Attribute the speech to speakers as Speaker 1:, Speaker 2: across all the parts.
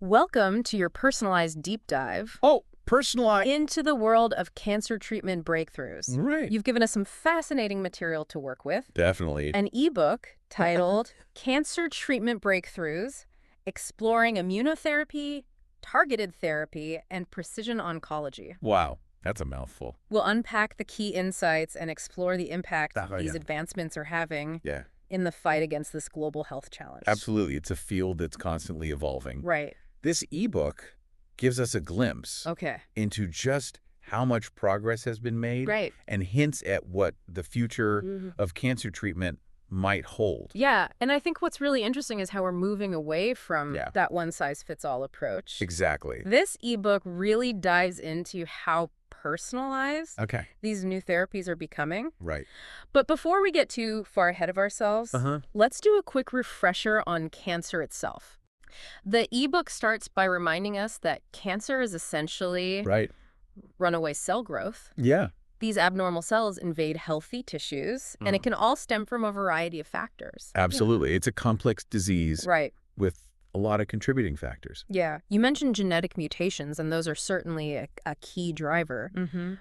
Speaker 1: Welcome to your personalized deep dive
Speaker 2: Oh, personalized.
Speaker 1: into the world of cancer treatment breakthroughs.
Speaker 2: Right.
Speaker 1: You've given us some fascinating material to work with.
Speaker 2: Definitely.
Speaker 1: An ebook titled Cancer Treatment Breakthroughs, Exploring Immunotherapy, Targeted Therapy, and Precision Oncology.
Speaker 2: Wow. That's a mouthful.
Speaker 1: We'll unpack the key insights and explore the impact
Speaker 2: Oh,
Speaker 1: these
Speaker 2: yeah.
Speaker 1: advancements are having
Speaker 2: Yeah.
Speaker 1: in the fight against this global health challenge.
Speaker 2: Absolutely. It's a field that's constantly evolving.
Speaker 1: Right.
Speaker 2: This ebook gives us a glimpse
Speaker 1: Okay.
Speaker 2: into just how much progress has been made
Speaker 1: Right.
Speaker 2: and hints at what the future of cancer treatment might hold.
Speaker 1: Yeah, and I think what's really interesting is how we're moving away from
Speaker 2: Yeah.
Speaker 1: that one-size-fits-all approach.
Speaker 2: Exactly.
Speaker 1: This ebook really dives into how personalized
Speaker 2: Okay.
Speaker 1: these new therapies are becoming.
Speaker 2: Right.
Speaker 1: But before we get too far ahead of ourselves, let's do a quick refresher on cancer itself. The ebook starts by reminding us that cancer is essentially
Speaker 2: Right.
Speaker 1: runaway cell growth.
Speaker 2: Yeah.
Speaker 1: These abnormal cells invade healthy tissues, and it can all stem from a variety of factors.
Speaker 2: Absolutely. It's a complex disease
Speaker 1: Right.
Speaker 2: with a lot of contributing factors.
Speaker 1: Yeah. You mentioned genetic mutations, and those are certainly a key driver.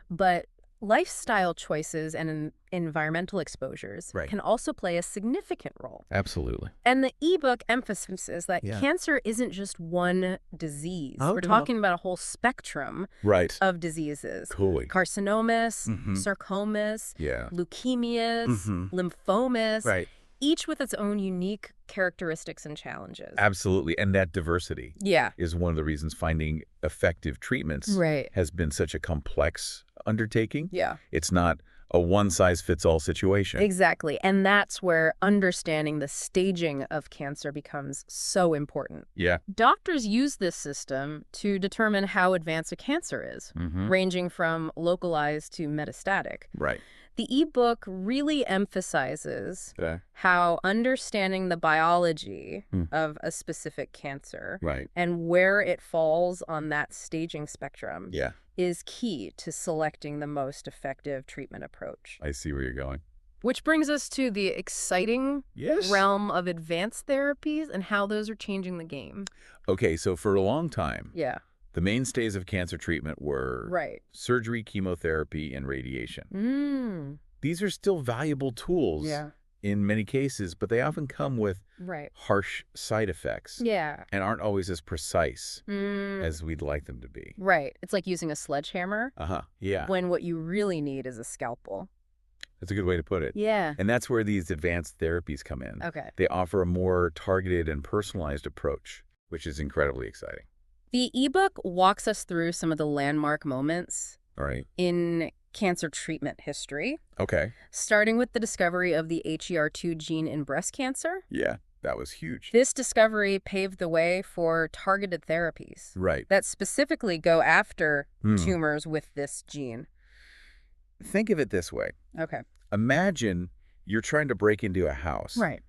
Speaker 1: But lifestyle choices and environmental exposures
Speaker 2: Right.
Speaker 1: can also play a significant role.
Speaker 2: Absolutely.
Speaker 1: And the ebook emphasizes that
Speaker 2: Yeah.
Speaker 1: cancer isn't just one disease.
Speaker 2: Oh,
Speaker 1: We're
Speaker 2: no.
Speaker 1: talking about a whole spectrum
Speaker 2: Right.
Speaker 1: of diseases.
Speaker 2: Cool.
Speaker 1: Carcinomas,
Speaker 2: Mhm.
Speaker 1: sarcomas,
Speaker 2: Yeah.
Speaker 1: leukemias,
Speaker 2: Mhm.
Speaker 1: lymphomas,
Speaker 2: Right.
Speaker 1: each with its own unique characteristics and challenges.
Speaker 2: Absolutely. And that diversity
Speaker 1: Yeah.
Speaker 2: is one of the reasons finding effective treatments
Speaker 1: Right.
Speaker 2: has been such a complex undertaking.
Speaker 1: Yeah.
Speaker 2: It's not a one-size-fits-all situation.
Speaker 1: Exactly. And that's where understanding the staging of cancer becomes so important.
Speaker 2: Yeah.
Speaker 1: Doctors use this system to determine how advanced a cancer is, ranging from localized to metastatic.
Speaker 2: Right.
Speaker 1: The ebook really emphasizes
Speaker 2: Yeah.
Speaker 1: how understanding the biology of a specific cancer
Speaker 2: Right.
Speaker 1: and where it falls on that staging spectrum
Speaker 2: Yeah.
Speaker 1: is key to selecting the most effective treatment approach.
Speaker 2: I see where you're going.
Speaker 1: Which brings us to the exciting
Speaker 2: Yes.
Speaker 1: realm of advanced therapies and how those are changing the game.
Speaker 2: Okay, so for a long time,
Speaker 1: Yeah.
Speaker 2: the mainstays of cancer treatment were
Speaker 1: Right.
Speaker 2: surgery, chemotherapy, and radiation. These are still valuable tools
Speaker 1: Yeah.
Speaker 2: in many cases, but they often come with
Speaker 1: Right.
Speaker 2: harsh side effects
Speaker 1: Yeah.
Speaker 2: and aren't always as precise as we'd like them to be.
Speaker 1: Right. It's like using a sledgehammer
Speaker 2: Yeah.
Speaker 1: when what you really need is a scalpel.
Speaker 2: That's a good way to put it.
Speaker 1: Yeah.
Speaker 2: And that's where these advanced therapies come in.
Speaker 1: Okay.
Speaker 2: They offer a more targeted and personalized approach, which is incredibly exciting.
Speaker 1: The ebook walks us through some of the landmark moments
Speaker 2: All right.
Speaker 1: in cancer treatment history,
Speaker 2: Okay.
Speaker 1: starting with the discovery of the HER2 gene in breast cancer.
Speaker 2: Yeah, that was huge.
Speaker 1: This discovery paved the way for targeted therapies
Speaker 2: Right.
Speaker 1: that specifically go after tumors with this gene.
Speaker 2: Think of it this way.
Speaker 1: Okay.
Speaker 2: Imagine you're trying to break into a house.
Speaker 1: Right.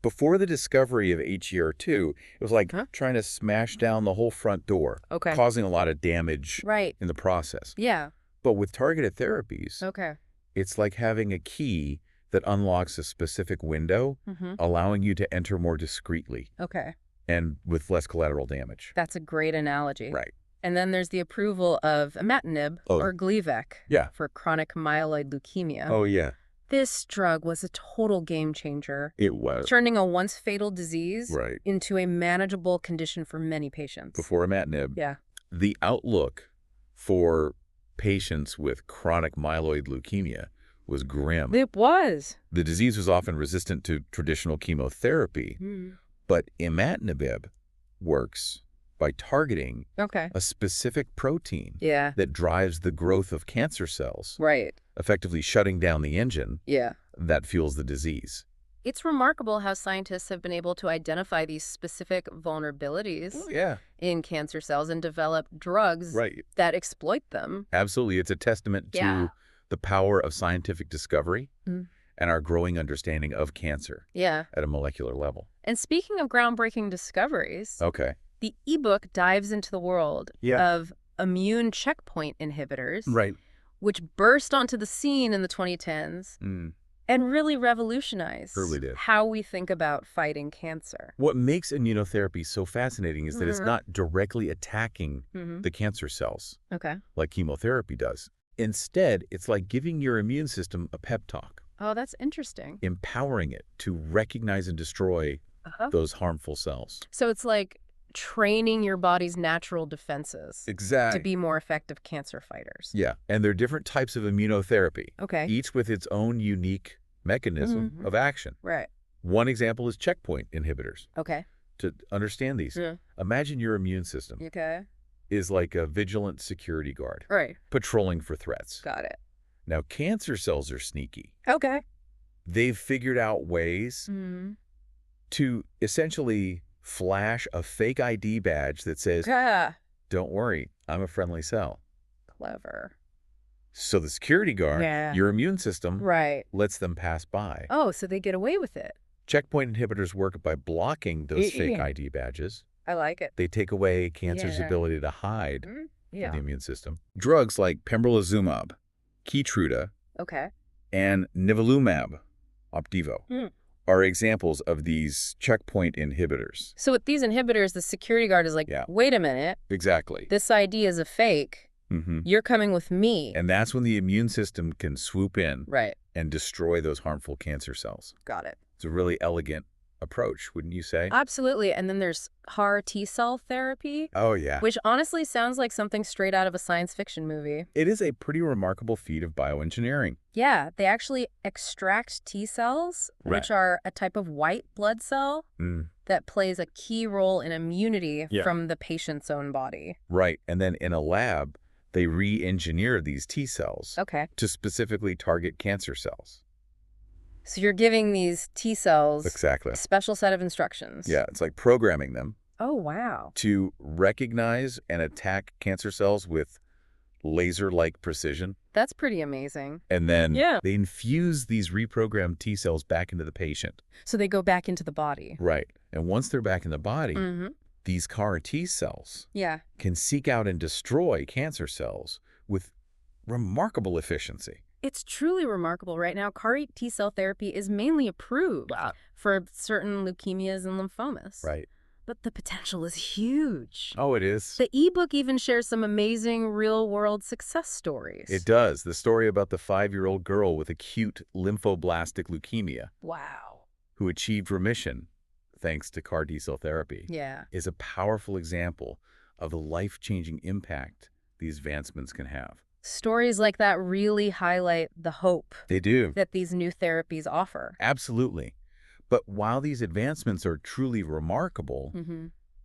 Speaker 2: Before the discovery of HER2, it was like trying to smash down the whole front door,
Speaker 1: Okay.
Speaker 2: causing a lot of damage
Speaker 1: Right.
Speaker 2: in the process.
Speaker 1: Yeah.
Speaker 2: But with targeted therapies,
Speaker 1: Okay.
Speaker 2: it's like having a key that unlocks a specific window, allowing you to enter more discreetly
Speaker 1: Okay.
Speaker 2: and with less collateral damage.
Speaker 1: That's a great analogy.
Speaker 2: Right.
Speaker 1: And then there's the approval of imatinib or Gleevec
Speaker 2: Yeah.
Speaker 1: for chronic myeloid leukemia.
Speaker 2: Oh, yeah.
Speaker 1: This drug was a total game changer,
Speaker 2: It was.
Speaker 1: turning a once fatal disease
Speaker 2: Right.
Speaker 1: into a manageable condition for many patients.
Speaker 2: Before imatinib,
Speaker 1: Yeah.
Speaker 2: the outlook for patients with chronic myeloid leukemia was grim.
Speaker 1: It was.
Speaker 2: The disease was often resistant to traditional chemotherapy, but imatinib works by targeting
Speaker 1: Okay.
Speaker 2: a specific protein
Speaker 1: Yeah.
Speaker 2: that drives the growth of cancer cells,
Speaker 1: Right.
Speaker 2: effectively shutting down the engine
Speaker 1: Yeah.
Speaker 2: that fuels the disease.
Speaker 1: It's remarkable how scientists have been able to identify these specific vulnerabilities
Speaker 2: Yeah,
Speaker 1: in cancer cells and develop drugs
Speaker 2: right.
Speaker 1: that exploit them.
Speaker 2: Absolutely. It's a testament to
Speaker 1: Yeah.
Speaker 2: the power of scientific discovery
Speaker 1: Mm.
Speaker 2: and our growing understanding of cancer
Speaker 1: Yeah.
Speaker 2: at a molecular level.
Speaker 1: And speaking of groundbreaking discoveries,
Speaker 2: Okay.
Speaker 1: the ebook dives into the world
Speaker 2: Yeah.
Speaker 1: of immune checkpoint inhibitors,
Speaker 2: Right.
Speaker 1: which burst onto the scene in the 2010s. And really revolutionize
Speaker 2: Surely did.
Speaker 1: how we think about fighting cancer.
Speaker 2: What makes immunotherapy so fascinating is that it's not directly attacking the cancer cells
Speaker 1: Okay.
Speaker 2: like chemotherapy does. Instead, it's like giving your immune system a pep talk,
Speaker 1: Oh, that's interesting.
Speaker 2: empowering it to recognize and destroy those harmful cells.
Speaker 1: So it's like training your body's natural defenses to
Speaker 2: Exactly.
Speaker 1: be more effective cancer fighters.
Speaker 2: Yeah, and there are different types of immunotherapy,
Speaker 1: Okay.
Speaker 2: each with its own unique mechanism of action.
Speaker 1: Right.
Speaker 2: One example is checkpoint inhibitors.
Speaker 1: Okay.
Speaker 2: To understand these, imagine your immune system
Speaker 1: Okay.
Speaker 2: is like a vigilant security guard,
Speaker 1: Right.
Speaker 2: patrolling for threats.
Speaker 1: Got it.
Speaker 2: Now, cancer cells are sneaky.
Speaker 1: Okay.
Speaker 2: They've figured out ways to essentially flash a fake ID badge that says, don't worry, I'm a friendly cell.
Speaker 1: Clever.
Speaker 2: So the security guard, your immune system, lets them pass by.
Speaker 1: Oh, so they get away with it.
Speaker 2: Checkpoint inhibitors work by blocking those fake ID badges.
Speaker 1: I like it.
Speaker 2: They take away cancer's ability to hide in the immune system. Drugs like pembrolizumab, Keytruda, and nivolumab, Opdivo, are examples of these checkpoint inhibitors.
Speaker 1: So with these inhibitors, the security guard is like, wait a minute.
Speaker 2: Exactly.
Speaker 1: This ID is a fake. You're coming with me.
Speaker 2: And that's when the immune system can swoop in
Speaker 1: Right.
Speaker 2: and destroy those harmful cancer cells.
Speaker 1: Got it.
Speaker 2: It's a really elegant approach, wouldn't you say?
Speaker 1: Absolutely. And then there's CAR T-cell therapy.
Speaker 2: Oh, yeah.
Speaker 1: Which honestly sounds like something straight out of a science fiction movie.
Speaker 2: It is a pretty remarkable feat of bioengineering.
Speaker 1: Yeah, they actually extract T-cells, which are a type of white blood cell that plays a key role in immunity from the patient's own body.
Speaker 2: Right. And then in a lab, they re-engineer these T-cells to specifically target cancer cells.
Speaker 1: So you're giving these T-cells a special set of instructions.
Speaker 2: Yeah, it's like programming them.
Speaker 1: Oh, wow.
Speaker 2: To recognize and attack cancer cells with laser-like precision.
Speaker 1: That's pretty amazing.
Speaker 2: And then they infuse these reprogrammed T-cells back into the patient.
Speaker 1: So they go back into the body.
Speaker 2: Right. And once they're back in the body, these CAR T-cells can seek out and destroy cancer cells with remarkable efficiency.
Speaker 1: It's truly remarkable. Right now, CAR T-cell therapy is mainly approved for certain leukemias and lymphomas.
Speaker 2: Right.
Speaker 1: But the potential is huge.
Speaker 2: Oh, it is.
Speaker 1: The ebook even shares some amazing real-world success stories.
Speaker 2: It does. The story about the 5-year-old girl with acute lymphoblastic leukemia.
Speaker 1: Wow.
Speaker 2: Who achieved remission thanks to CAR T-cell therapy. Is a powerful example of the life-changing impact these advancements can have.
Speaker 1: Stories like that really highlight the hope
Speaker 2: They do.
Speaker 1: that these new therapies offer.
Speaker 2: Absolutely. But while these advancements are truly remarkable,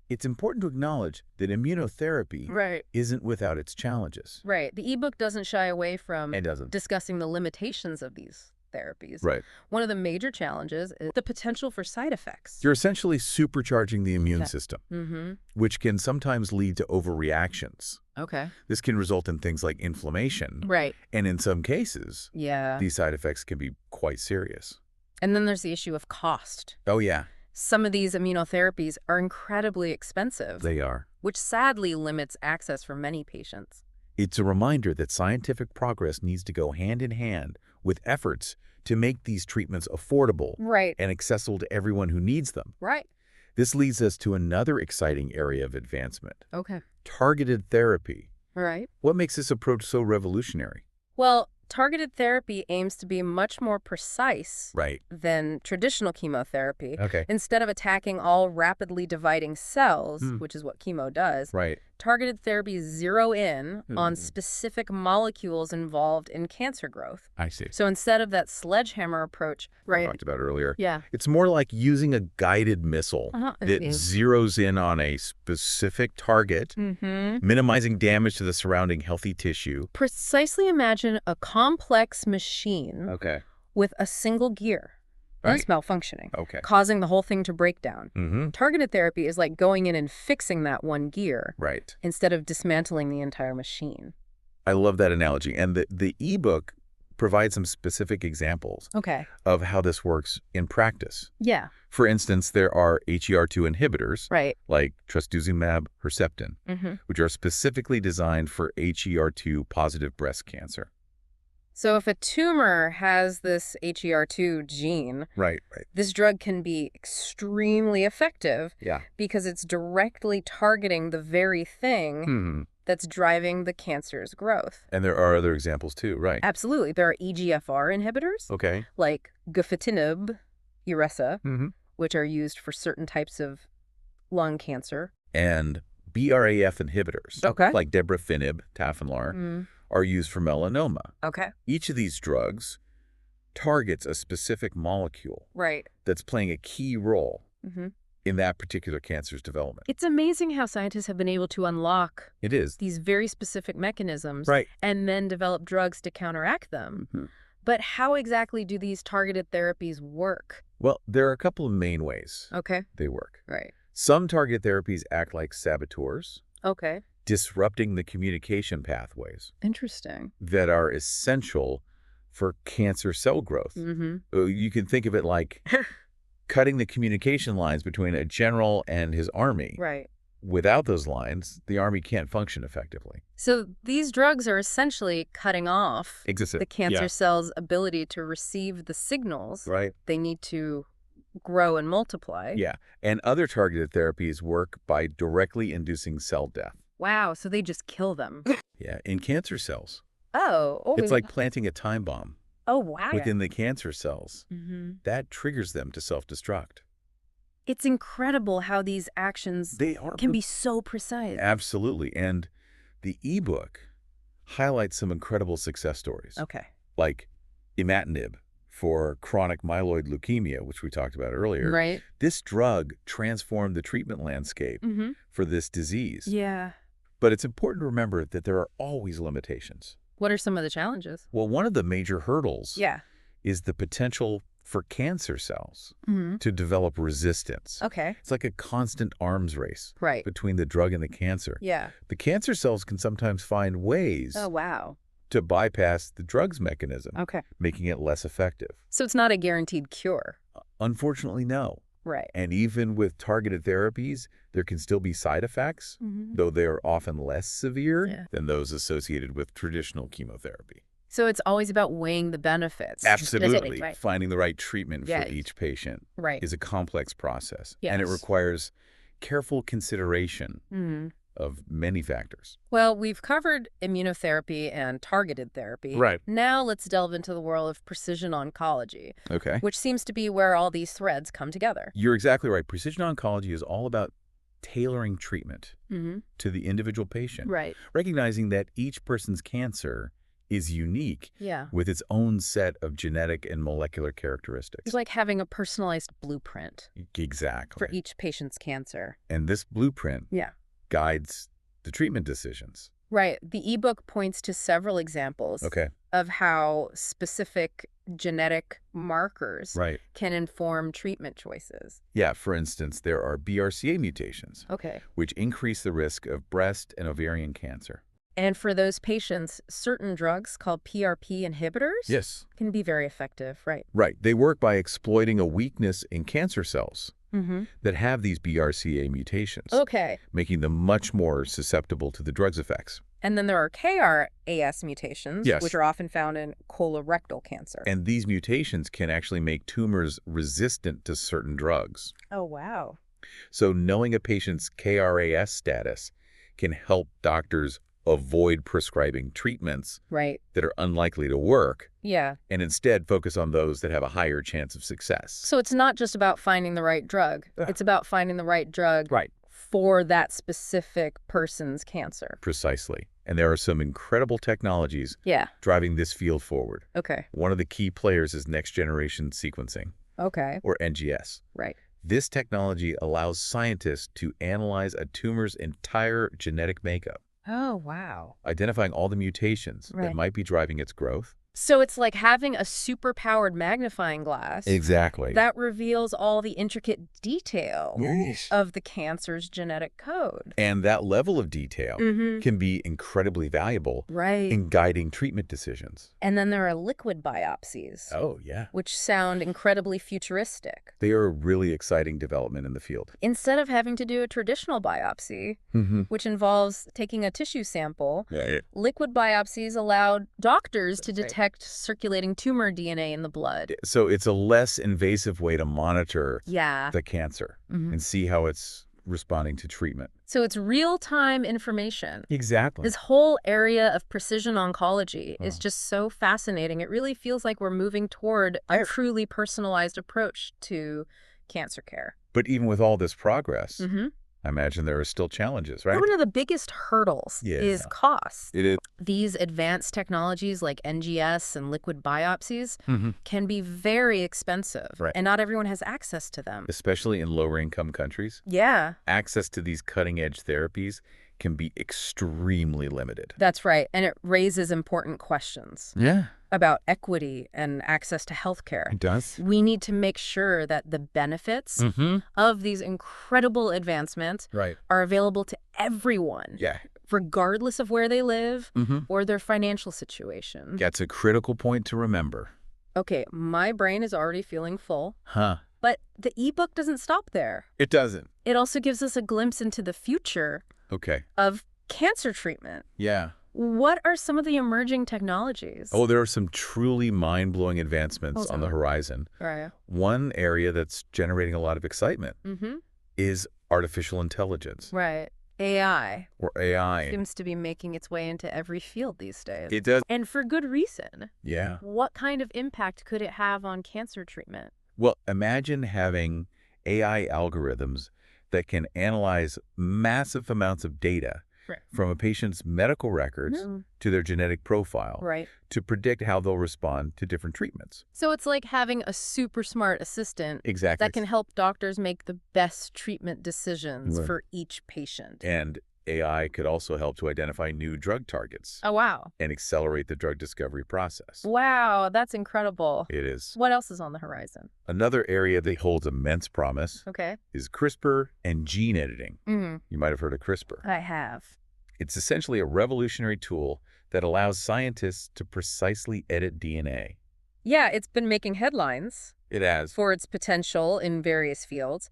Speaker 2: it's important to acknowledge that immunotherapy isn't without its challenges.
Speaker 1: Right. The ebook doesn't shy away from discussing the limitations of these therapies.
Speaker 2: Right.
Speaker 1: One of the major challenges is the potential for side effects.
Speaker 2: You're essentially supercharging the immune system, which can sometimes lead to overreactions.
Speaker 1: Okay.
Speaker 2: This can result in things like inflammation.
Speaker 1: Right.
Speaker 2: And in some cases, these side effects can be quite serious.
Speaker 1: And then there's the issue of cost.
Speaker 2: Oh, yeah.
Speaker 1: Some of these immunotherapies are incredibly expensive.
Speaker 2: They are.
Speaker 1: Which sadly limits access for many patients.
Speaker 2: It's a reminder that scientific progress needs to go hand in hand with efforts to make these treatments affordable and accessible to everyone who needs them.
Speaker 1: Right.
Speaker 2: This leads us to another exciting area of advancement.
Speaker 1: Okay.
Speaker 2: Targeted therapy.
Speaker 1: Right.
Speaker 2: What makes this approach so revolutionary?
Speaker 1: Well, targeted therapy aims to be much more precise than traditional chemotherapy. Instead of attacking all rapidly dividing cells, which is what chemo does, targeted therapies zero in on specific molecules involved in cancer growth.
Speaker 2: I see.
Speaker 1: So instead of that sledgehammer approach,
Speaker 2: I talked about earlier, it's more like using a guided missile that zeroes in on a specific target, minimizing damage to the surrounding healthy tissue.
Speaker 1: Precisely imagine a complex machine with a single gear. It's malfunctioning, causing the whole thing to break down. Targeted therapy is like going in and fixing that one gear instead of dismantling the entire machine.
Speaker 2: I love that analogy. And the ebook provides some specific examples of how this works in practice. For instance, there are HER2 inhibitors like trastuzumab Herceptin, which are specifically designed for HER2 positive breast cancer.
Speaker 1: So if a tumor has this HER2 gene,
Speaker 2: right.
Speaker 1: this drug can be extremely effective because it's directly targeting the very thing that's driving the cancer's growth.
Speaker 2: And there are other examples too, right?
Speaker 1: Absolutely. There are EGFR inhibitors, like gefitinib, Iressa, which are used for certain types of lung cancer.
Speaker 2: And BRAF inhibitors, like dabrafenib, Tafinlar, are used for melanoma. Each of these drugs targets a specific molecule that's playing a key role in that particular cancer's development.
Speaker 1: It's amazing how scientists have been able to unlock these very specific mechanisms and then develop drugs to counteract them. But how exactly do these targeted therapies work?
Speaker 2: Well, there are a couple of main ways they work. Some targeted therapies act like saboteurs, disrupting the communication pathways that are essential for cancer cell growth. You can think of it like cutting the communication lines between a general and his army. Without those lines, the army can't function effectively.
Speaker 1: So these drugs are essentially cutting off the cancer cell's ability to receive the signals they need to grow and multiply.
Speaker 2: And other targeted therapies work by directly inducing cell death.
Speaker 1: Wow, so they just kill them.
Speaker 2: In cancer cells.
Speaker 1: Oh.
Speaker 2: It's like planting a time bomb.
Speaker 1: Oh, wow.
Speaker 2: Within the cancer cells. That triggers them to self-destruct.
Speaker 1: It's incredible how these actions can be so precise.
Speaker 2: Absolutely. And the ebook highlights some incredible success stories. Like imatinib for chronic myeloid leukemia, which we talked about earlier. This drug transformed the treatment landscape for this disease. But it's important to remember that there are always limitations.
Speaker 1: What are some of the challenges?
Speaker 2: Well, one of the major hurdles is the potential for cancer cells to develop resistance. It's like a constant arms race between the drug and the cancer. The cancer cells can sometimes find ways to bypass the drug's mechanism, making it less effective.
Speaker 1: So it's not a guaranteed cure?
Speaker 2: Unfortunately, no. And even with targeted therapies, there can still be side effects, though they are often less severe than those associated with traditional chemotherapy.
Speaker 1: So it's always about weighing the benefits.
Speaker 2: Absolutely. Finding the right treatment for each patient is a complex process. And it requires careful consideration of many factors.
Speaker 1: Well, we've covered immunotherapy and targeted therapy. Now let's delve into the world of precision oncology, which seems to be where all these threads come together.
Speaker 2: You're exactly right. Precision oncology is all about tailoring treatment to the individual patient, recognizing that each person's cancer is unique with its own set of genetic and molecular characteristics.
Speaker 1: It's like having a personalized blueprint.
Speaker 2: Exactly.
Speaker 1: For each patient's cancer.
Speaker 2: And this blueprint guides the treatment decisions.
Speaker 1: The ebook points to several examples of how specific genetic markers can inform treatment choices.
Speaker 2: For instance, there are BRCA mutations, which increase the risk of breast and ovarian cancer.
Speaker 1: And for those patients, certain drugs called PRP inhibitors can be very effective,
Speaker 2: They work by exploiting a weakness in cancer cells that have these BRCA mutations, making them much more susceptible to the drug's effects.
Speaker 1: And then there are KRAS mutations, which are often found in colorectal cancer.
Speaker 2: And these mutations can actually make tumors resistant to certain drugs.
Speaker 1: Oh, wow.
Speaker 2: So knowing a patient's KRAS status can help doctors avoid prescribing treatments that are unlikely to work and instead focus on those that have a higher chance of success.
Speaker 1: So it's not just about finding the right drug. It's about finding the right drug for that specific person's cancer.
Speaker 2: Precisely. And there are some incredible technologies driving this field forward. One of the key players is next-generation sequencing, or NGS. This technology allows scientists to analyze a tumor's entire genetic makeup.
Speaker 1: Oh, wow.
Speaker 2: Identifying all the mutations that might be driving its growth.
Speaker 1: So it's like having a super-powered magnifying glass.
Speaker 2: Exactly.
Speaker 1: That reveals all the intricate detail of the cancer's genetic code.
Speaker 2: And that level of detail can be incredibly valuable in guiding treatment decisions.
Speaker 1: And then there are liquid biopsies.
Speaker 2: Oh, yeah.
Speaker 1: Which sound incredibly futuristic.
Speaker 2: They are a really exciting development in the field.
Speaker 1: Instead of having to do a traditional biopsy, which involves taking a tissue sample, liquid biopsies allowed doctors to detect detect circulating tumor DNA in the blood.
Speaker 2: So it's a less invasive way to monitor the cancer and see how it's responding to treatment.
Speaker 1: So it's real-time information.
Speaker 2: Exactly.
Speaker 1: This whole area of precision oncology is just so fascinating. It really feels like we're moving toward a truly personalized approach to cancer care.
Speaker 2: But even with all this progress, I imagine there are still challenges, right?
Speaker 1: One of the biggest hurdles is cost.
Speaker 2: It is.
Speaker 1: These advanced technologies like NGS and liquid biopsies can be very expensive, and not everyone has access to them.
Speaker 2: Especially in lower-income countries.
Speaker 1: Yeah.
Speaker 2: Access to these cutting-edge therapies can be extremely limited.
Speaker 1: That's right, and it raises important questions.
Speaker 2: Yeah.
Speaker 1: About equity and access to healthcare.
Speaker 2: It does.
Speaker 1: We need to make sure that the benefits of these incredible advancements are available to everyone, regardless of where they live or their financial situation.
Speaker 2: That's a critical point to remember.
Speaker 1: Okay, my brain is already feeling full. But the ebook doesn't stop there.
Speaker 2: It doesn't.
Speaker 1: It also gives us a glimpse into the future of cancer treatment.
Speaker 2: Yeah.
Speaker 1: What are some of the emerging technologies?
Speaker 2: Oh, there are some truly mind-blowing advancements on the horizon.
Speaker 1: Right.
Speaker 2: One area that's generating a lot of excitement is artificial intelligence.
Speaker 1: Right. AI.
Speaker 2: Or AI.
Speaker 1: Seems to be making its way into every field these days.
Speaker 2: It does.
Speaker 1: And for good reason.
Speaker 2: Yeah.
Speaker 1: What kind of impact could it have on cancer treatment?
Speaker 2: Well, imagine having AI algorithms that can analyze massive amounts of data from a patient's medical records to their genetic profile to predict how they'll respond to different treatments.
Speaker 1: So it's like having a super smart assistant
Speaker 2: Exactly.
Speaker 1: that can help doctors make the best treatment decisions for each patient.
Speaker 2: And AI could also help to identify new drug targets.
Speaker 1: Oh, wow.
Speaker 2: And accelerate the drug discovery process.
Speaker 1: Wow, that's incredible.
Speaker 2: It is.
Speaker 1: What else is on the horizon?
Speaker 2: Another area that holds immense promise is CRISPR and gene editing. You might have heard of CRISPR.
Speaker 1: I have.
Speaker 2: It's essentially a revolutionary tool that allows scientists to precisely edit DNA.
Speaker 1: Yeah, it's been making headlines.
Speaker 2: It has.
Speaker 1: For its potential in various fields.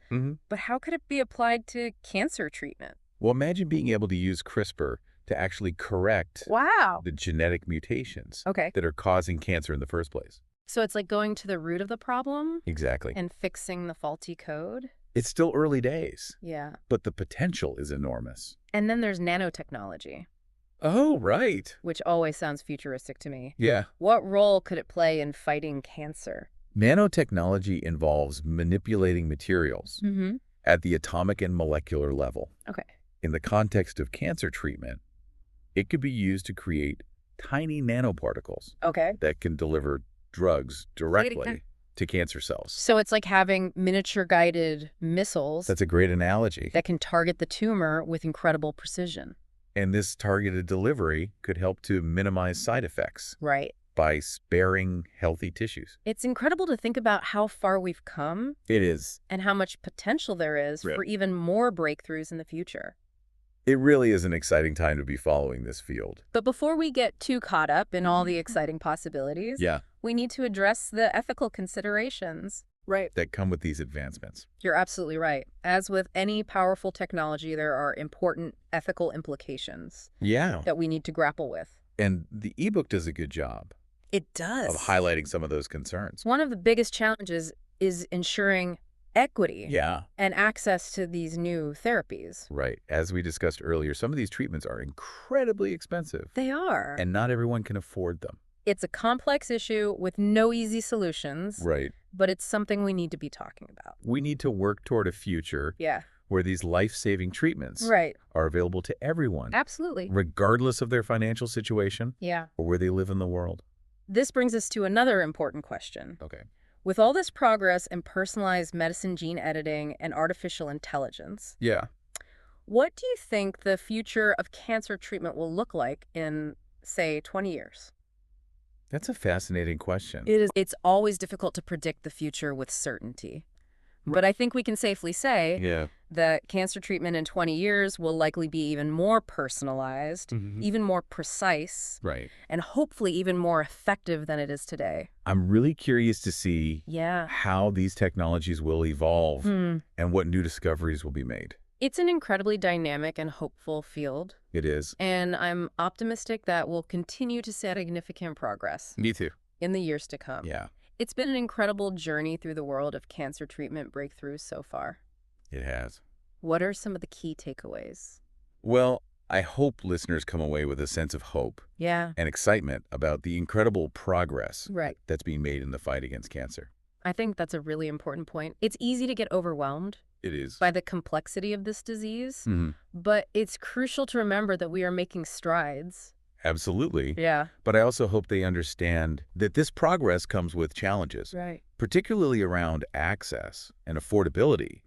Speaker 1: But how could it be applied to cancer treatment?
Speaker 2: Well, imagine being able to use CRISPR to actually correct the genetic mutations that are causing cancer in the first place.
Speaker 1: So it's like going to the root of the problem?
Speaker 2: Exactly.
Speaker 1: And fixing the faulty code?
Speaker 2: It's still early days.
Speaker 1: Yeah.
Speaker 2: But the potential is enormous.
Speaker 1: And then there's nanotechnology.
Speaker 2: Oh, right.
Speaker 1: Which always sounds futuristic to me.
Speaker 2: Yeah.
Speaker 1: What role could it play in fighting cancer?
Speaker 2: Nanotechnology involves manipulating materials at the atomic and molecular level.
Speaker 1: Okay.
Speaker 2: In the context of cancer treatment, it could be used to create tiny nanoparticles that can deliver drugs directly to cancer cells.
Speaker 1: So it's like having miniature-guided missiles.
Speaker 2: That's a great analogy.
Speaker 1: That can target the tumor with incredible precision.
Speaker 2: And this targeted delivery could help to minimize side effects.
Speaker 1: Right.
Speaker 2: By sparing healthy tissues.
Speaker 1: It's incredible to think about how far we've come.
Speaker 2: It is.
Speaker 1: And how much potential there is for even more breakthroughs in the future.
Speaker 2: It really is an exciting time to be following this field.
Speaker 1: But before we get too caught up in all the exciting possibilities, we need to address the ethical considerations
Speaker 2: that come with these advancements.
Speaker 1: You're absolutely right. As with any powerful technology, there are important ethical implications that we need to grapple with.
Speaker 2: And the ebook does a good job.
Speaker 1: It does.
Speaker 2: Of highlighting some of those concerns.
Speaker 1: One of the biggest challenges is ensuring equity and access to these new therapies.
Speaker 2: Right. As we discussed earlier, some of these treatments are incredibly expensive.
Speaker 1: They are.
Speaker 2: And not everyone can afford them.
Speaker 1: It's a complex issue with no easy solutions.
Speaker 2: Right.
Speaker 1: But it's something we need to be talking about.
Speaker 2: We need to work toward a future where these life-saving treatments are available to everyone.
Speaker 1: Absolutely.
Speaker 2: Regardless of their financial situation or where they live in the world.
Speaker 1: This brings us to another important question.
Speaker 2: Okay.
Speaker 1: With all this progress in personalized medicine, gene editing, and artificial intelligence, what do you think the future of cancer treatment will look like in, say, 20 years?
Speaker 2: That's a fascinating question.
Speaker 1: It is. It's always difficult to predict the future with certainty. But I think we can safely say that cancer treatment in 20 years will likely be even more personalized, even more precise, and hopefully even more effective than it is today.
Speaker 2: I'm really curious to see how these technologies will evolve and what new discoveries will be made.
Speaker 1: It's an incredibly dynamic and hopeful field.
Speaker 2: It is.
Speaker 1: And I'm optimistic that we'll continue to see significant progress.
Speaker 2: Me too.
Speaker 1: In the years to come.
Speaker 2: Yeah.
Speaker 1: It's been an incredible journey through the world of cancer treatment breakthroughs so far.
Speaker 2: It has.
Speaker 1: What are some of the key takeaways?
Speaker 2: Well, I hope listeners come away with a sense of hope and excitement about the incredible progress that's being made in the fight against cancer.
Speaker 1: I think that's a really important point. It's easy to get overwhelmed.
Speaker 2: It is.
Speaker 1: By the complexity of this disease, but it's crucial to remember that we are making strides.
Speaker 2: Absolutely.
Speaker 1: Yeah.
Speaker 2: But I also hope they understand that this progress comes with challenges, particularly around access and affordability.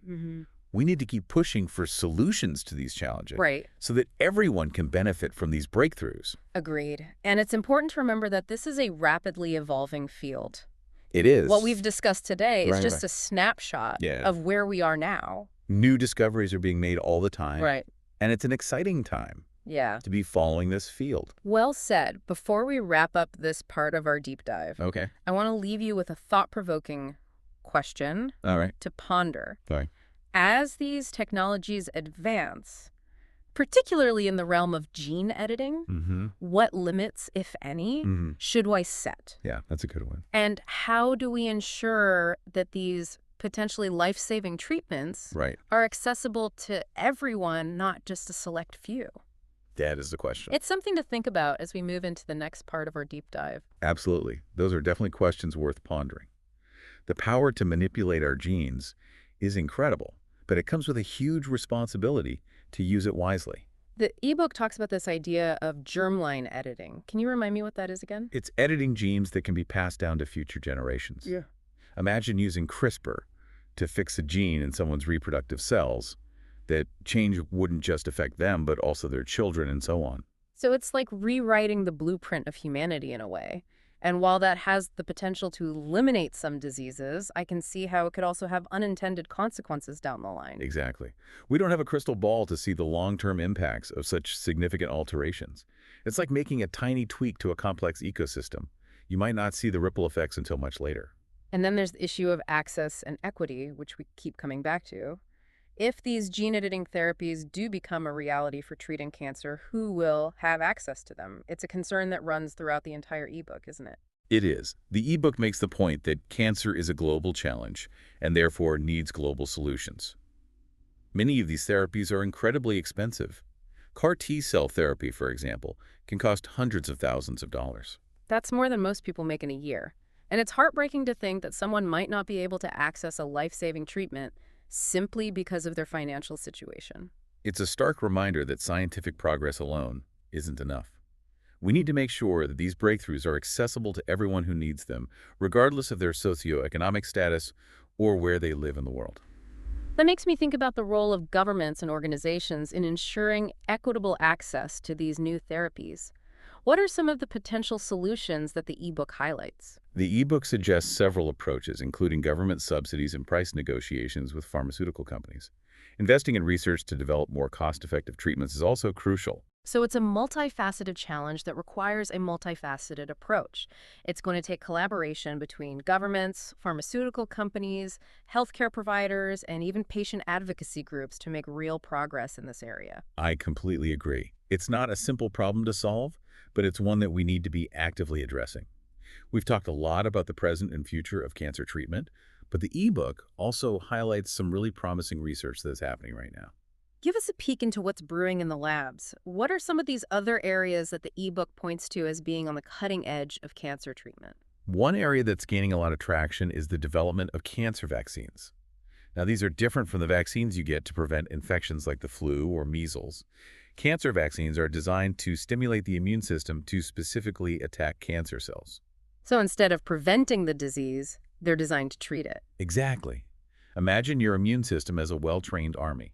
Speaker 2: We need to keep pushing for solutions to these challenges so that everyone can benefit from these breakthroughs.
Speaker 1: Agreed. And it's important to remember that this is a rapidly evolving field.
Speaker 2: It is.
Speaker 1: What we've discussed today is just a snapshot of where we are now.
Speaker 2: New discoveries are being made all the time. And it's an exciting time to be following this field.
Speaker 1: Well said. Before we wrap up this part of our deep dive, I want to leave you with a thought-provoking question to ponder. As these technologies advance, particularly in the realm of gene editing, what limits, if any, should we set?
Speaker 2: Yeah, that's a good one.
Speaker 1: And how do we ensure that these potentially life-saving treatments are accessible to everyone, not just a select few?
Speaker 2: That is the question.
Speaker 1: It's something to think about as we move into the next part of our deep dive.
Speaker 2: Absolutely. Those are definitely questions worth pondering. The power to manipulate our genes is incredible, but it comes with a huge responsibility to use it wisely.
Speaker 1: The ebook talks about this idea of germline editing. Can you remind me what that is again?
Speaker 2: It's editing genes that can be passed down to future generations. Imagine using CRISPR to fix a gene in someone's reproductive cells. That change wouldn't just affect them, but also their children and so on.
Speaker 1: So it's like rewriting the blueprint of humanity in a way. And while that has the potential to eliminate some diseases, I can see how it could also have unintended consequences down the line.
Speaker 2: Exactly. We don't have a crystal ball to see the long-term impacts of such significant alterations. It's like making a tiny tweak to a complex ecosystem. You might not see the ripple effects until much later.
Speaker 1: And then there's the issue of access and equity, which we keep coming back to. If these gene editing therapies do become a reality for treating cancer, who will have access to them? It's a concern that runs throughout the entire ebook, isn't it?
Speaker 2: It is. The ebook makes the point that cancer is a global challenge and therefore needs global solutions. Many of these therapies are incredibly expensive. CAR T-cell therapy, for example, can cost hundreds of thousands of dollars.
Speaker 1: That's more than most people make in a year. And it's heartbreaking to think that someone might not be able to access a life-saving treatment simply because of their financial situation.
Speaker 2: It's a stark reminder that scientific progress alone isn't enough. We need to make sure that these breakthroughs are accessible to everyone who needs them, regardless of their socioeconomic status or where they live in the world.
Speaker 1: That makes me think about the role of governments and organizations in ensuring equitable access to these new therapies. What are some of the potential solutions that the ebook highlights?
Speaker 2: The ebook suggests several approaches, including government subsidies and price negotiations with pharmaceutical companies. Investing in research to develop more cost-effective treatments is also crucial.
Speaker 1: So it's a multifaceted challenge that requires a multifaceted approach. It's going to take collaboration between governments, pharmaceutical companies, healthcare providers, and even patient advocacy groups to make real progress in this area.
Speaker 2: I completely agree. It's not a simple problem to solve, but it's one that we need to be actively addressing. We've talked a lot about the present and future of cancer treatment, but the ebook also highlights some really promising research that's happening right now.
Speaker 1: Give us a peek into what's brewing in the labs. What are some of these other areas that the ebook points to as being on the cutting edge of cancer treatment?
Speaker 2: One area that's gaining a lot of traction is the development of cancer vaccines. Now, these are different from the vaccines you get to prevent infections like the flu or measles. Cancer vaccines are designed to stimulate the immune system to specifically attack cancer cells.
Speaker 1: So instead of preventing the disease, they're designed to treat it.
Speaker 2: Exactly. Imagine your immune system as a well-trained army.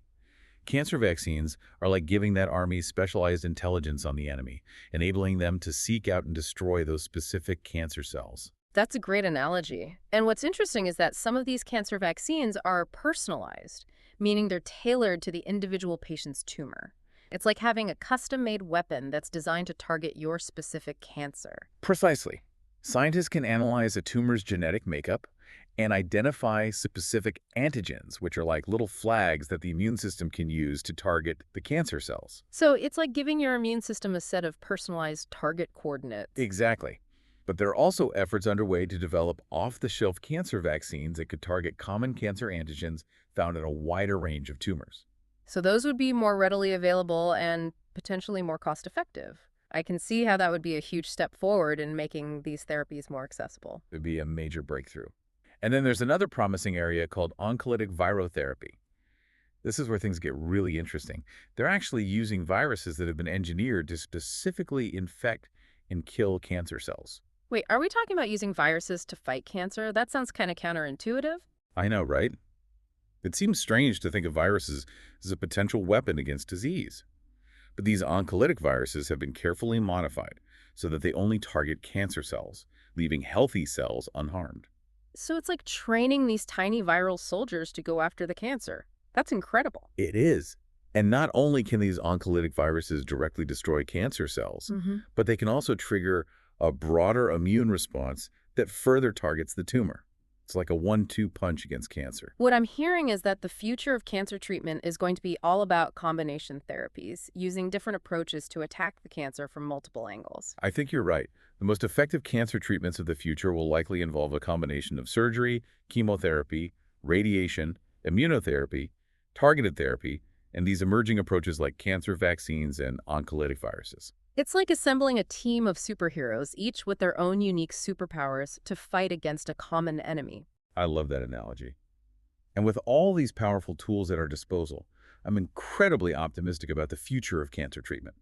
Speaker 2: Cancer vaccines are like giving that army specialized intelligence on the enemy, enabling them to seek out and destroy those specific cancer cells.
Speaker 1: That's a great analogy. And what's interesting is that some of these cancer vaccines are personalized, meaning they're tailored to the individual patient's tumor. It's like having a custom-made weapon that's designed to target your specific cancer.
Speaker 2: Precisely. Scientists can analyze a tumor's genetic makeup and identify specific antigens, which are like little flags that the immune system can use to target the cancer cells.
Speaker 1: So it's like giving your immune system a set of personalized target coordinates.
Speaker 2: Exactly. But there are also efforts underway to develop off-the-shelf cancer vaccines that could target common cancer antigens found in a wider range of tumors.
Speaker 1: So those would be more readily available and potentially more cost-effective. I can see how that would be a huge step forward in making these therapies more accessible.
Speaker 2: It would be a major breakthrough. And then there's another promising area called oncolytic virotherapy. This is where things get really interesting. They're actually using viruses that have been engineered to specifically infect and kill cancer cells.
Speaker 1: Wait, are we talking about using viruses to fight cancer? That sounds kind of counterintuitive.
Speaker 2: I know, right? It seems strange to think of viruses as a potential weapon against disease. But these oncolytic viruses have been carefully modified so that they only target cancer cells, leaving healthy cells unharmed.
Speaker 1: So it's like training these tiny viral soldiers to go after the cancer. That's incredible.
Speaker 2: It is. And not only can these oncolytic viruses directly destroy cancer cells, but they can also trigger a broader immune response that further targets the tumor. It's like a 1-2 punch against cancer.
Speaker 1: What I'm hearing is that the future of cancer treatment is going to be all about combination therapies, using different approaches to attack the cancer from multiple angles.
Speaker 2: I think you're right. The most effective cancer treatments of the future will likely involve a combination of surgery, chemotherapy, radiation, immunotherapy, targeted therapy, and these emerging approaches like cancer vaccines and oncolytic viruses.
Speaker 1: It's like assembling a team of superheroes, each with their own unique superpowers, to fight against a common enemy.
Speaker 2: I love that analogy. And with all these powerful tools at our disposal, I'm incredibly optimistic about the future of cancer treatment.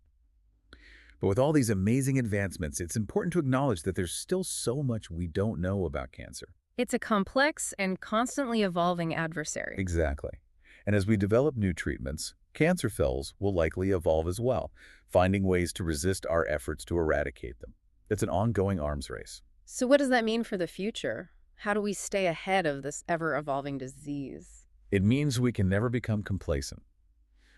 Speaker 2: But with all these amazing advancements, it's important to acknowledge that there's still so much we don't know about cancer.
Speaker 1: It's a complex and constantly evolving adversary.
Speaker 2: Exactly. And as we develop new treatments, cancer cells will likely evolve as well, finding ways to resist our efforts to eradicate them. It's an ongoing arms race.
Speaker 1: So what does that mean for the future? How do we stay ahead of this ever-evolving disease?
Speaker 2: It means we can never become complacent.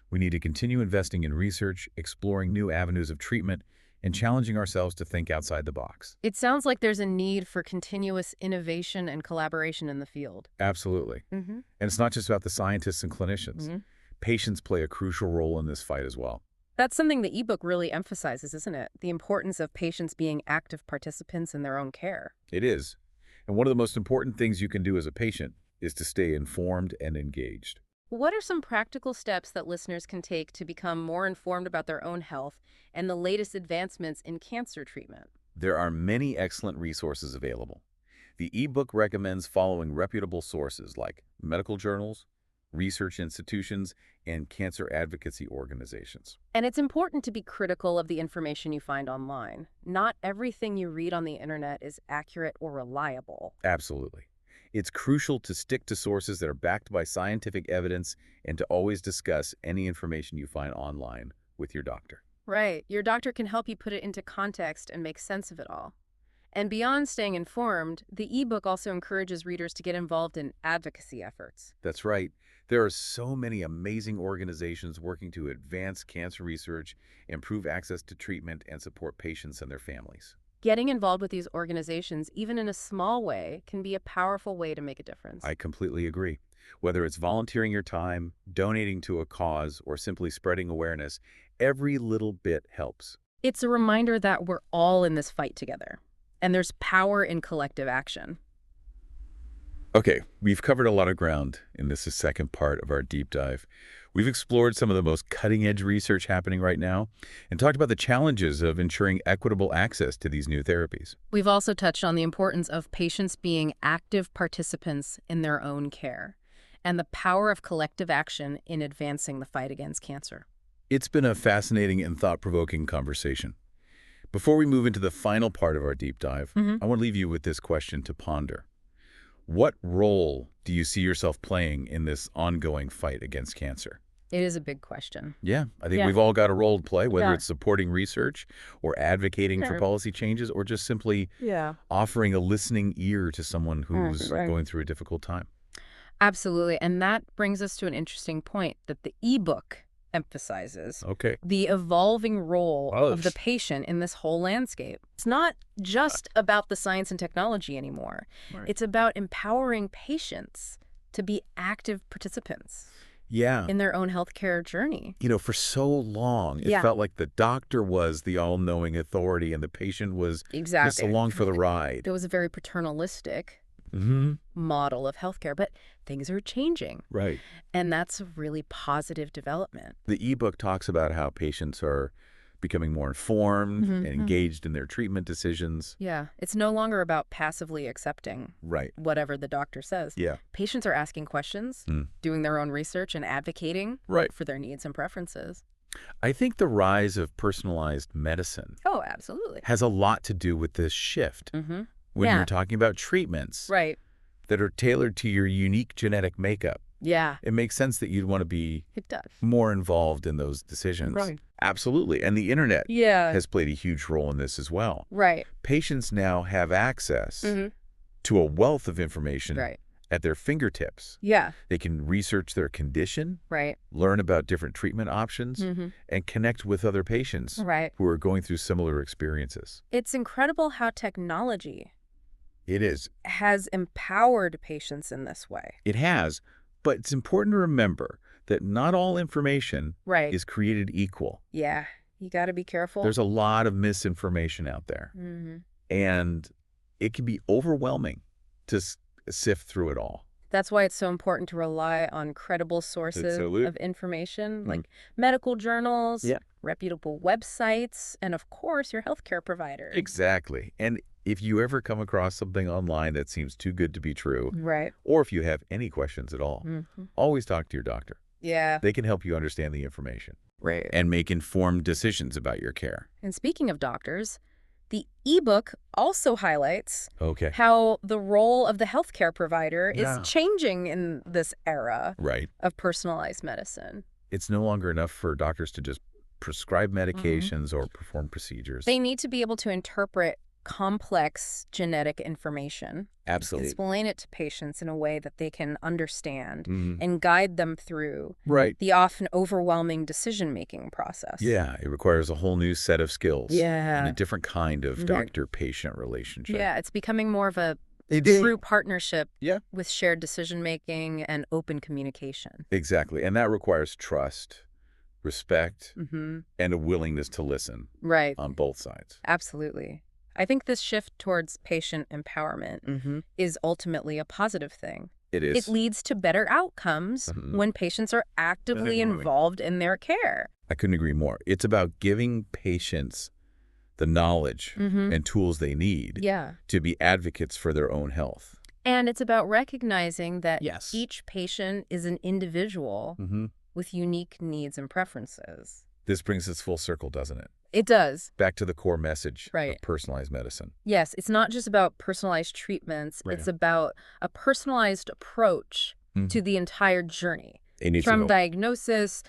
Speaker 2: We need to continue investing in research, exploring new avenues of treatment, and challenging ourselves to think outside the box.
Speaker 1: It sounds like there's a need for continuous innovation and collaboration in the field.
Speaker 2: Absolutely. And it's not just about the scientists and clinicians. Patients play a crucial role in this fight as well.
Speaker 1: That's something the ebook really emphasizes, isn't it? The importance of patients being active participants in their own care.
Speaker 2: It is. And one of the most important things you can do as a patient is to stay informed and engaged.
Speaker 1: What are some practical steps that listeners can take to become more informed about their own health and the latest advancements in cancer treatment?
Speaker 2: There are many excellent resources available. The ebook recommends following reputable sources like medical journals, research institutions, and cancer advocacy organizations.
Speaker 1: And it's important to be critical of the information you find online. Not everything you read on the internet is accurate or reliable.
Speaker 2: Absolutely. It's crucial to stick to sources that are backed by scientific evidence and to always discuss any information you find online with your doctor.
Speaker 1: Right. Your doctor can help you put it into context and make sense of it all. And beyond staying informed, the ebook also encourages readers to get involved in advocacy efforts.
Speaker 2: That's right. There are so many amazing organizations working to advance cancer research, improve access to treatment, and support patients and their families.
Speaker 1: Getting involved with these organizations, even in a small way, can be a powerful way to make a difference.
Speaker 2: I completely agree. Whether it's volunteering your time, donating to a cause, or simply spreading awareness, every little bit helps.
Speaker 1: It's a reminder that we're all in this fight together, and there's power in collective action.
Speaker 2: Okay, we've covered a lot of ground in this second part of our deep dive. We've explored some of the most cutting-edge research happening right now and talked about the challenges of ensuring equitable access to these new therapies.
Speaker 1: We've also touched on the importance of patients being active participants in their own care and the power of collective action in advancing the fight against cancer.
Speaker 2: It's been a fascinating and thought-provoking conversation. Before we move into the final part of our deep dive, I want to leave you with this question to ponder. What role do you see yourself playing in this ongoing fight against cancer?
Speaker 1: It is a big question.
Speaker 2: Yeah, I think we've all got a role to play, whether it's supporting research or advocating for policy changes or just simply offering a listening ear to someone who's going through a difficult time.
Speaker 1: Absolutely. And that brings us to an interesting point, that the ebook emphasizes
Speaker 2: Okay.
Speaker 1: the evolving role of the patient in this whole landscape. It's not just about the science and technology anymore.
Speaker 2: Right.
Speaker 1: It's about empowering patients to be active participants
Speaker 2: in
Speaker 1: their own healthcare journey.
Speaker 2: For so long, it felt like the doctor was the all-knowing authority and the patient was just along for the ride.
Speaker 1: It was a very paternalistic model of healthcare, but things are changing.
Speaker 2: Right.
Speaker 1: And that's a really positive development.
Speaker 2: The ebook talks about how patients are becoming more informed and engaged in their treatment decisions.
Speaker 1: Yeah. It's no longer about passively accepting whatever the doctor says.
Speaker 2: Yeah.
Speaker 1: Patients are asking questions, doing their own research, and advocating for their needs and preferences.
Speaker 2: I think the rise of personalized medicine
Speaker 1: absolutely
Speaker 2: has a lot to do with this shift. When you're talking about treatments that are tailored to your unique genetic makeup.
Speaker 1: Yeah.
Speaker 2: It makes sense that you'd want to be more involved in those decisions.
Speaker 1: Right.
Speaker 2: Absolutely. And the internet has played a huge role in this as well.
Speaker 1: Right.
Speaker 2: Patients now have access to a wealth of information at their fingertips.
Speaker 1: Yeah.
Speaker 2: They can research their condition,
Speaker 1: Right.
Speaker 2: learn about different treatment options, and connect with other patients who are going through similar experiences.
Speaker 1: It's incredible how technology
Speaker 2: It is.
Speaker 1: has empowered patients in this way.
Speaker 2: It has. But it's important to remember that not all information is created equal.
Speaker 1: Yeah. You got to be careful.
Speaker 2: There's a lot of misinformation out there. And it can be overwhelming to sift through it all.
Speaker 1: That's why it's so important to rely on credible sources of information, like medical journals, reputable websites, and of course, your healthcare provider.
Speaker 2: Exactly. And if you ever come across something online that seems too good to be true, or if you have any questions at all, always talk to your doctor.
Speaker 1: Yeah.
Speaker 2: They can help you understand the information.
Speaker 1: Right.
Speaker 2: And make informed decisions about your care.
Speaker 1: And speaking of doctors, the ebook also highlights
Speaker 2: Okay.
Speaker 1: how the role of the healthcare provider is changing in this era of personalized medicine.
Speaker 2: It's no longer enough for doctors to just prescribe medications or perform procedures.
Speaker 1: They need to be able to interpret complex genetic information.
Speaker 2: Absolutely.
Speaker 1: Explain it to patients in a way that they can understand and guide them through the often overwhelming decision-making process.
Speaker 2: Yeah, it requires a whole new set of skills.
Speaker 1: Yeah.
Speaker 2: And a different kind of doctor-patient relationship.
Speaker 1: Yeah, it's becoming more of a true partnership with shared decision-making and open communication.
Speaker 2: Exactly. And that requires trust, respect, and a willingness to listen on both sides.
Speaker 1: Absolutely. I think this shift towards patient empowerment is ultimately a positive thing.
Speaker 2: It is.
Speaker 1: It leads to better outcomes when patients are actively involved in their care.
Speaker 2: I couldn't agree more. It's about giving patients the knowledge and tools they need to be advocates for their own health.
Speaker 1: And it's about recognizing that each patient is an individual with unique needs and preferences.
Speaker 2: This brings us full circle, doesn't it?
Speaker 1: It does.
Speaker 2: Back to the core message of personalized medicine.
Speaker 1: Yes, it's not just about personalized treatments. It's about a personalized approach to the entire journey. From diagnosis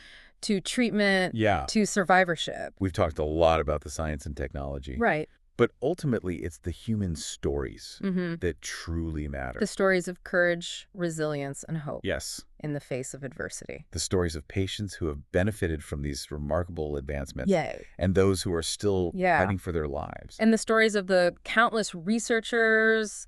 Speaker 1: to treatment to survivorship.
Speaker 2: We've talked a lot about the science and technology.
Speaker 1: Right.
Speaker 2: But ultimately, it's the human stories that truly matter.
Speaker 1: The stories of courage, resilience, and hope.
Speaker 2: Yes.
Speaker 1: In the face of adversity.
Speaker 2: The stories of patients who have benefited from these remarkable advancements. And those who are still fighting for their lives.
Speaker 1: And the stories of the countless researchers,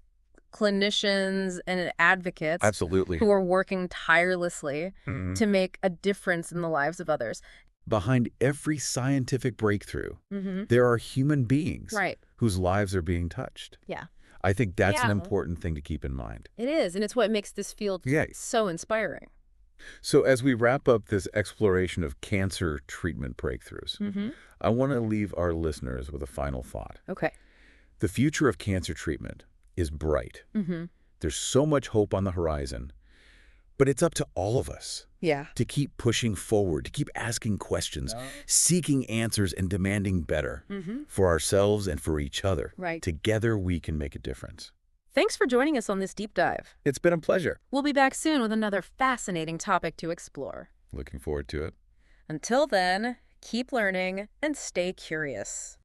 Speaker 1: clinicians, and advocates who are working tirelessly to make a difference in the lives of others.
Speaker 2: Behind every scientific breakthrough, there are human beings whose lives are being touched.
Speaker 1: Yeah.
Speaker 2: I think that's an important thing to keep in mind.
Speaker 1: It is, and it's what makes this field so inspiring.
Speaker 2: So as we wrap up this exploration of cancer treatment breakthroughs, I want to leave our listeners with a final thought.
Speaker 1: Okay.
Speaker 2: The future of cancer treatment is bright. There's so much hope on the horizon, but it's up to all of us to keep pushing forward, to keep asking questions, seeking answers, and demanding better for ourselves and for each other. Together, we can make a difference.
Speaker 1: Thanks for joining us on this deep dive.
Speaker 2: It's been a pleasure.
Speaker 1: We'll be back soon with another fascinating topic to explore.
Speaker 2: Looking forward to it.
Speaker 1: Until then, keep learning and stay curious.